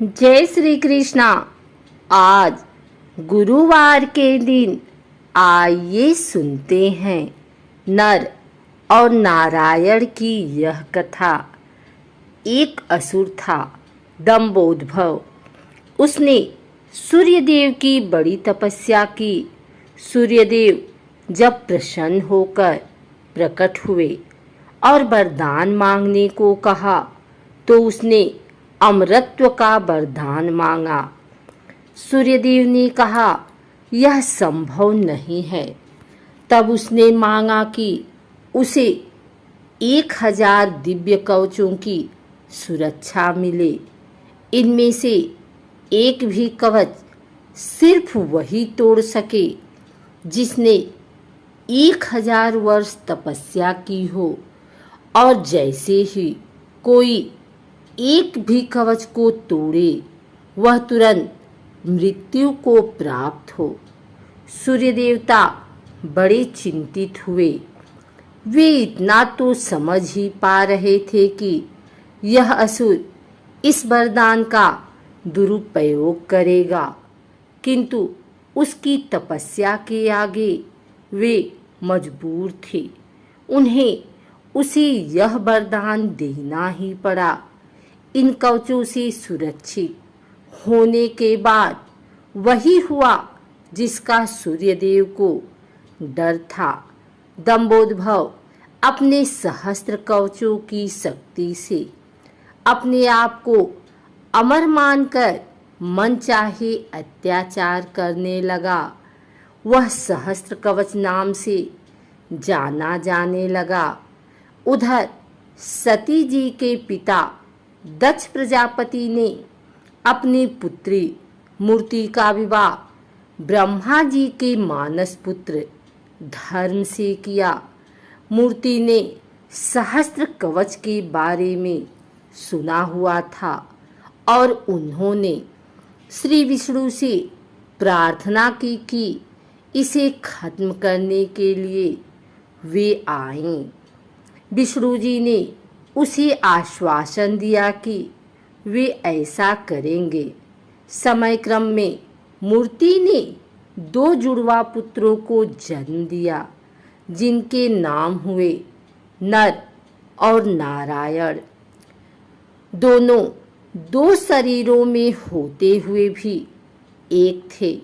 जय श्री कृष्णा। आज गुरुवार के दिन आइए सुनते हैं नर और नारायण की यह कथा। एक असुर था दंभोदभव। उसने सूर्यदेव की बड़ी तपस्या की। सूर्यदेव जब प्रसन्न होकर प्रकट हुए और वरदान मांगने को कहा तो उसने अमरत्व का वरदान मांगा। सूर्यदेव ने कहा यह संभव नहीं है। तब उसने मांगा कि उसे 1000 दिव्य कवचों की सुरक्षा मिले। इनमें से एक भी कवच सिर्फ वही तोड़ सके जिसने 1000 वर्ष तपस्या की हो, और जैसे ही कोई एक भी कवच को तोड़े वह तुरंत मृत्यु को प्राप्त हो। सूर्य देवता बड़े चिंतित हुए। वे इतना तो समझ ही पा रहे थे कि यह असुर इस वरदान का दुरुपयोग करेगा, किंतु उसकी तपस्या के आगे वे मजबूर थे। उन्हें उसे यह वरदान देना ही पड़ा। इन कवचों से सुरक्षित होने के बाद वही हुआ जिसका सूर्यदेव को डर था। दंभोदभव अपने सहस्त्र कवचों की शक्ति से अपने आप को अमर मानकर मन चाहे अत्याचार करने लगा। वह सहस्त्र कवच नाम से जाना जाने लगा। उधर सती जी के पिता दक्ष प्रजापति ने अपनी पुत्री मूर्ति का विवाह ब्रह्मा जी के मानस पुत्र धर्म से किया। मूर्ति ने सहस्त्र कवच के बारे में सुना हुआ था और उन्होंने श्री विष्णु से प्रार्थना की कि इसे खत्म करने के लिए वे आएं। विष्णु जी ने उसे आश्वासन दिया कि वे ऐसा करेंगे। समय क्रम में मूर्ति ने 2 जुड़वा पुत्रों को जन्म दिया, जिनके नाम हुए नर और नारायण। दोनों 2 शरीरों में होते हुए भी एक थे।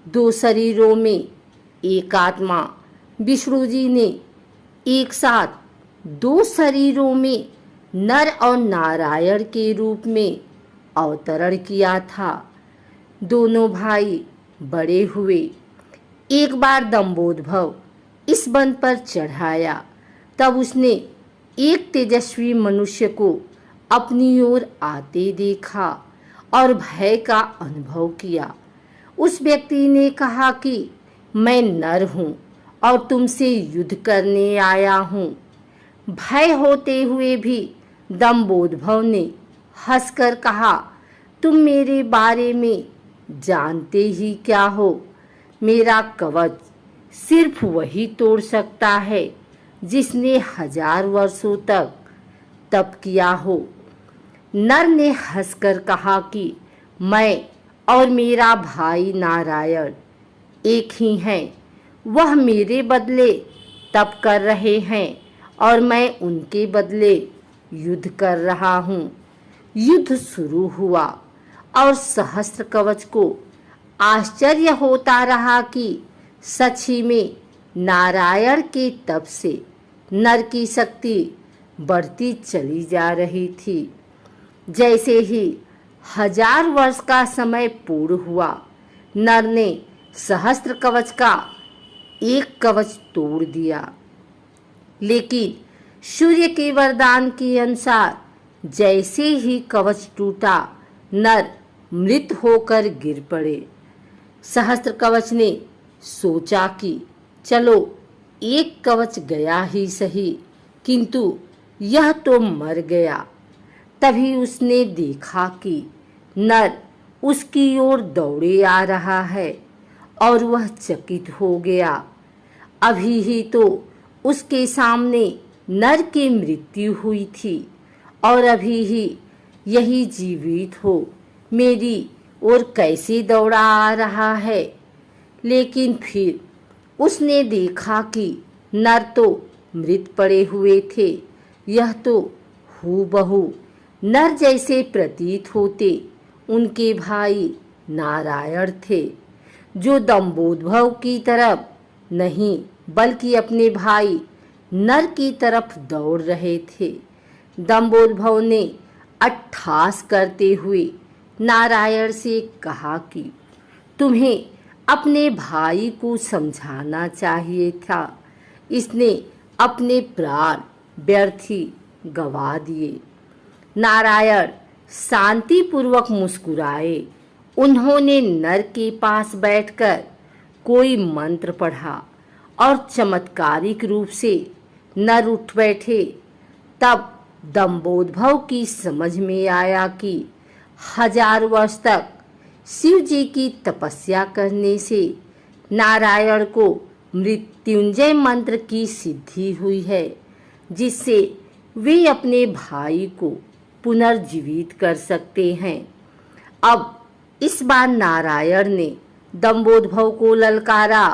2 शरीरों में एक आत्मा। विष्णु जी ने एक साथ 2 शरीरों में नर और नारायण के रूप में अवतरण किया था। दोनों भाई बड़े हुए। एक बार दंभोदभव इस वन पर चढ़ाया। तब उसने एक तेजस्वी मनुष्य को अपनी ओर आते देखा और भय का अनुभव किया। उस व्यक्ति ने कहा कि मैं नर हूँ और तुमसे युद्ध करने आया हूँ। भय होते हुए भी दंभोदभव ने हंसकर कहा, तुम मेरे बारे में जानते ही क्या हो? मेरा कवच सिर्फ वही तोड़ सकता है जिसने 1000 वर्षों तक तप किया हो। नर ने हंसकर कहा कि मैं और मेरा भाई नारायण एक ही हैं। वह मेरे बदले तप कर रहे हैं और मैं उनके बदले युद्ध कर रहा हूँ। युद्ध शुरू हुआ और सहस्त्र कवच को आश्चर्य होता रहा कि सच ही में नारायण के तप से नर की शक्ति बढ़ती चली जा रही थी। जैसे ही 1000 वर्ष का समय पूर्ण हुआ, नर ने सहस्त्र कवच का एक कवच तोड़ दिया, लेकिन सूर्य के वरदान के अनुसार जैसे ही कवच टूटा, नर मृत होकर गिर पड़े। सहस्त्र कवच ने सोचा कि चलो एक कवच गया ही सही, किंतु यह तो मर गया। तभी उसने देखा कि नर उसकी ओर दौड़े आ रहा है और वह चकित हो गया। अभी ही तो उसके सामने नर की मृत्यु हुई थी और अभी ही यही जीवित हो मेरी ओर कैसे दौड़ा आ रहा है। लेकिन फिर उसने देखा कि नर तो मृत पड़े हुए थे। यह तो हूबहू नर जैसे प्रतीत होते उनके भाई नारायण थे, जो दंभोद्भव की तरफ नहीं बल्कि अपने भाई नर की तरफ दौड़ रहे थे। दंभोद्भव ने अट्टहास करते हुए नारायण से कहा कि तुम्हें अपने भाई को समझाना चाहिए था, इसने अपने प्राण व्यर्थ ही गवा दिए। नारायण शांतिपूर्वक मुस्कुराए। उन्होंने नर के पास बैठकर कोई मंत्र पढ़ा और चमत्कारिक रूप से नर उठ बैठे। तब दंभोद्भव की समझ में आया कि 1000 वर्ष तक शिव जी की तपस्या करने से नारायण को मृत्युंजय मंत्र की सिद्धि हुई है, जिससे वे अपने भाई को पुनर्जीवित कर सकते हैं। अब इस बार नारायण ने दंभोद्भव को ललकारा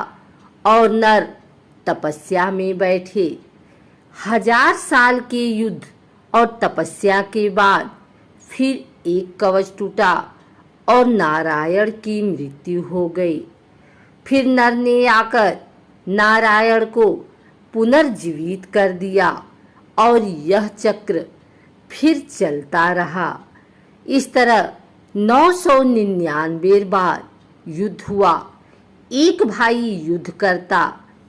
और नर तपस्या में बैठे। 1000 साल के युद्ध और तपस्या के बाद फिर एक कवच टूटा और नारायण की मृत्यु हो गई। फिर नर ने आकर नारायण को पुनर्जीवित कर दिया और यह चक्र फिर चलता रहा। इस तरह 999 बार युद्ध हुआ। एक भाई युद्ध करता,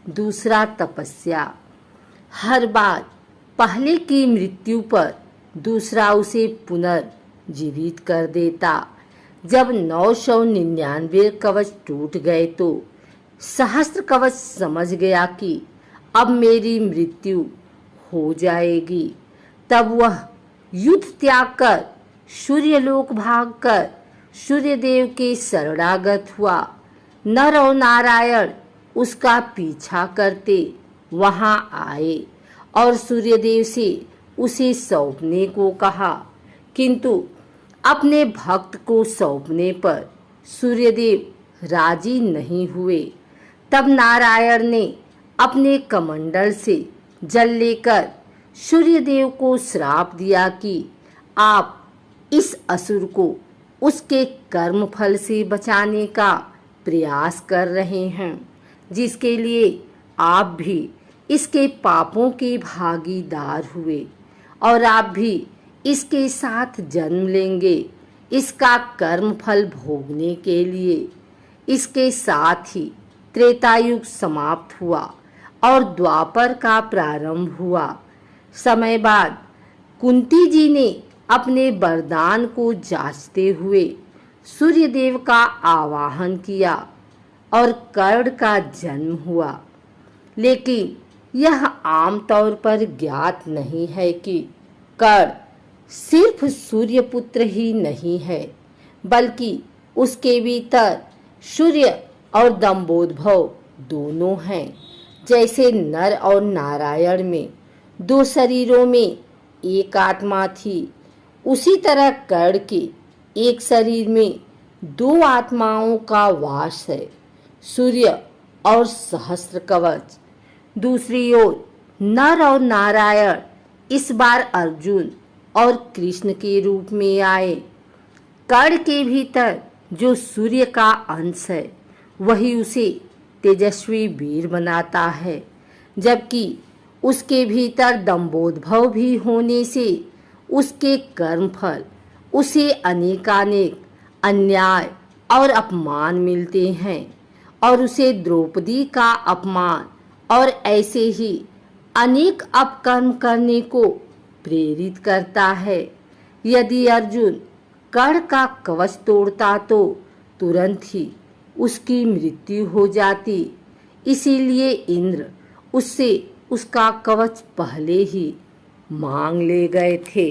दूसरा तपस्या। हर बार पहले की मृत्यु पर दूसरा उसे पुनर्जीवित कर देता। जब 999 कवच टूट गए तो सहस्त्र कवच समझ गया कि अब मेरी मृत्यु हो जाएगी। तब वह युद्ध त्याग कर सूर्यलोक भागकर सूर्यदेव के शरणागत हुआ। नर और नारायण उसका पीछा करते वहां आए और सूर्यदेव से उसे सौंपने को कहा, किंतु अपने भक्त को सौंपने पर सूर्यदेव राजी नहीं हुए। तब नारायण ने अपने कमंडल से जल लेकर सूर्यदेव को श्राप दिया कि आप इस असुर को उसके कर्म फल से बचाने का प्रयास कर रहे हैं, जिसके लिए आप भी इसके पापों के भागीदार हुए और आप भी इसके साथ जन्म लेंगे इसका कर्म फल भोगने के लिए। इसके साथ ही त्रेतायुग समाप्त हुआ और द्वापर का प्रारंभ हुआ। समय बाद कुंती जी ने अपने वरदान को जांचते हुए सूर्यदेव का आवाहन किया और कर्ण का जन्म हुआ। लेकिन यह आमतौर पर ज्ञात नहीं है कि कर्ण सिर्फ सूर्यपुत्र ही नहीं है, बल्कि उसके भीतर सूर्य और दंभोद्भव दोनों हैं। जैसे नर और नारायण में 2 शरीरों में एक आत्मा थी, उसी तरह कर्ण के एक शरीर में 2 आत्माओं का वास है, सूर्य और सहस्त्र कवच। दूसरी ओर नर और नारायण इस बार अर्जुन और कृष्ण के रूप में आए। कर्ण के भीतर जो सूर्य का अंश है वही उसे तेजस्वी वीर बनाता है, जबकि उसके भीतर दंभोद्भव भी होने से उसके कर्मफल उसे अनेकानेक अन्याय और अपमान मिलते हैं और उसे द्रौपदी का अपमान और ऐसे ही अनेक अपकर्म करने को प्रेरित करता है। यदि अर्जुन कर्ण का कवच तोड़ता तो तुरंत ही उसकी मृत्यु हो जाती, इसीलिए इंद्र उससे उसका कवच पहले ही मांग ले गए थे।